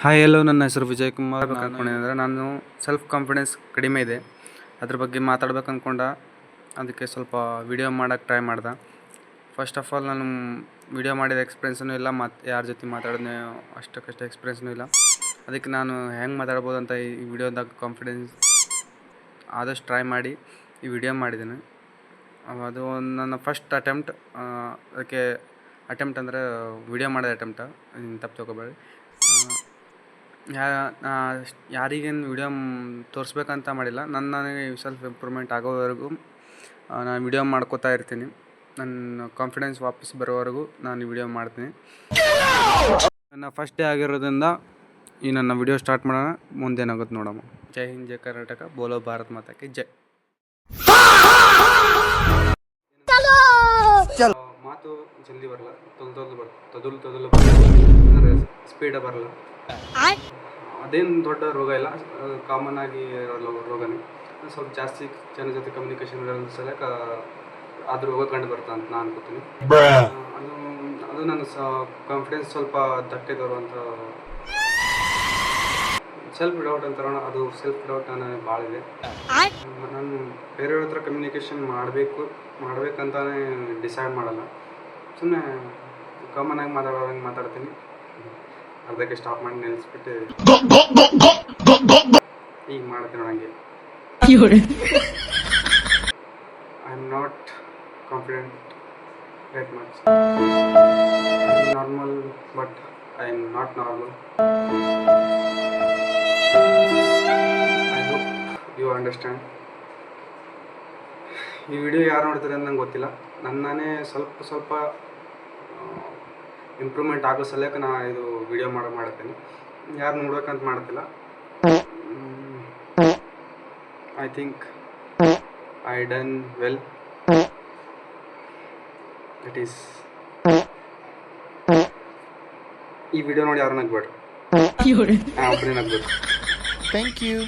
Hi ಎಲ್ಲೋ, ನನ್ನ ಹೆಸರು ವಿಜಯ್ ಕುಮಾರ್. ಅನ್ಕೊಂಡಿದ್ದರೆ ನಾನು ಸೆಲ್ಫ್ ಕಾನ್ಫಿಡೆನ್ಸ್ ಕಡಿಮೆ ಇದೆ, ಅದ್ರ ಬಗ್ಗೆ ಮಾತಾಡ್ಬೇಕು ಅಂದ್ಕೊಂಡ. ಅದಕ್ಕೆ ಸ್ವಲ್ಪ ವಿಡಿಯೋ ಮಾಡೋಕ್ಕೆ ಟ್ರೈ ಮಾಡ್ದೆ. ಫಸ್ಟ್ ಆಫ್ ಆಲ್ ನಾನು ವಿಡಿಯೋ ಮಾಡಿದ ಎಕ್ಸ್ಪೀರಿಯೆನ್ಸೂ ಇಲ್ಲ, ಮತ್ತು ಯಾರ ಜೊತೆ ಮಾತಾಡಿದ್ನೋ ಅಷ್ಟಕ್ಕಷ್ಟು ಎಕ್ಸ್ಪೀರಿಯೆನ್ಸ್ನೂ ಇಲ್ಲ. ಅದಕ್ಕೆ ನಾನು ಹೆಂಗೆ ಮಾತಾಡ್ಬೋದು ಅಂತ ಈ ವಿಡಿಯೋದಾಗ ಕಾನ್ಫಿಡೆನ್ಸ್ ಆದಷ್ಟು ಟ್ರೈ ಮಾಡಿ ಈ ವಿಡಿಯೋ ಮಾಡಿದ್ದೀನಿ. ಅದು ನನ್ನ ಫಸ್ಟ್ ಅಟೆಂಪ್ಟ್. ಅದಕ್ಕೆ ಅಟೆಂಪ್ಟ್ ಅಂದರೆ ವಿಡಿಯೋ ಮಾಡೋದು ಅಟೆಂಪ್ಟ, ತಪ್ಪು ತೊಗೋಬೇಡಿ. ಯಾರಿಗೇನು ವಿಡಿಯೋ ತೋರಿಸ್ಬೇಕಂತ ಮಾಡಿಲ್ಲ, ನನಗೆ ಸೆಲ್ಫ್ ಇಂಪ್ರೂವ್ಮೆಂಟ್ ಆಗೋವರೆಗೂ ನಾನು ವಿಡಿಯೋ ಮಾಡ್ಕೋತಾ ಇರ್ತೀನಿ. ನನ್ನ ಕಾನ್ಫಿಡೆನ್ಸ್ ವಾಪಸ್ ಬರೋವರೆಗೂ ನಾನು ವಿಡಿಯೋ ಮಾಡ್ತೀನಿ. ನನ್ನ ಫಸ್ಟ್ ಡೇ ಆಗಿರೋದ್ರಿಂದ ಈ ನನ್ನ ವಿಡಿಯೋ ಸ್ಟಾರ್ಟ್ ಮಾಡೋಣ, ಮುಂದೇನಾಗುತ್ತೆ ನೋಡಮ್ಮ. ಜೈ ಹಿಂದ್, ಜೈ ಕರ್ನಾಟಕ, ಬೋಲೋ ಭಾರತ್ ಮಾತಾಕ್ಕೆ ಜೈ. ಮಾತು ಜಲ್ದಿ ಬರಲ್ಲ, ತೊದಲು ಬರಲ್ಲ, ಸ್ಪೀಡ ಬರಲ್ಲ. ಅದೇನು ದೊಡ್ಡ ರೋಗ ಇಲ್ಲ, ಕಾಮನ್ ಆಗಿ ರೋಗನೇ. ಸ್ವಲ್ಪ ಜಾಸ್ತಿ ಜನ ಜೊತೆ ಕಮ್ಯುನಿಕೇಷನ್ ಸಲಕ ಅದು ರೋಗ ಕಂಡು ಬರ್ತಾ ಅಂತ ನಾನು ಅನ್ಕೋತೀನಿ. ಅದು ನನ್ನ ಕಾನ್ಫಿಡೆನ್ಸ್ ಸ್ವಲ್ಪ ಧಕ್ಕೆ ತರುವಂಥ ಸೆಲ್ಫ್ ಡೌಟ್ ಅಂತಾರ, ಅದು ಸೆಲ್ಫ್ ಡೌಟ್ ನನಗೆ ಭಾಳ ಇದೆ. ನಾನು ಬೇರೆಯವ್ರ ಹತ್ರ ಕಮ್ಯುನಿಕೇಷನ್ ಮಾಡ್ಬೇಕಂತಾನೆ ಡಿಸೈಡ್ ಮಾಡಲ್ಲ, ಸುಮ್ಮನೆ ಕಾಮನ್ ಆಗಿ ಮಾತಾಡ್ತೀನಿ. ಅರ್ಧಕ್ಕೆ ಸ್ಟಾಪ್ ಮಾಡಿ ನಿಲ್ಲಿಸ್ಬಿಟ್ಟು ಈಗ ಮಾಡ್ತೀನಿ ನನಗೆ. I am not confident yet much. I am normal, but I am not normal. I hope you understand. ಈ ವಿಡಿಯೋ ಯಾರು ನೋಡ್ತಾರೆ ಅಂತ ನಂಗೆ ಗೊತ್ತಿಲ್ಲ. ನಾನೇ ಸ್ವಲ್ಪ ಇಂಪ್ರೂವ್ಮೆಂಟ್ ಆಗೋ ಸಲಕ್ಕೆ ನಾ ಇದು ವಿಡಿಯೋ ಮಾಡ್ತೀನಿ. ಯಾರು ನೋಡ್ಬೇಕಂತ ಮಾಡ್ತಿಲ್ಲ. I think I done well. It is ಈ ವಿಡಿಯೋ ನೋಡಿ ಯಾರು ನಗ್ಬೇಡ್ರಿ, ಒಬ್ಬರೇ ನಗ್ಬೇಕು. Thank you.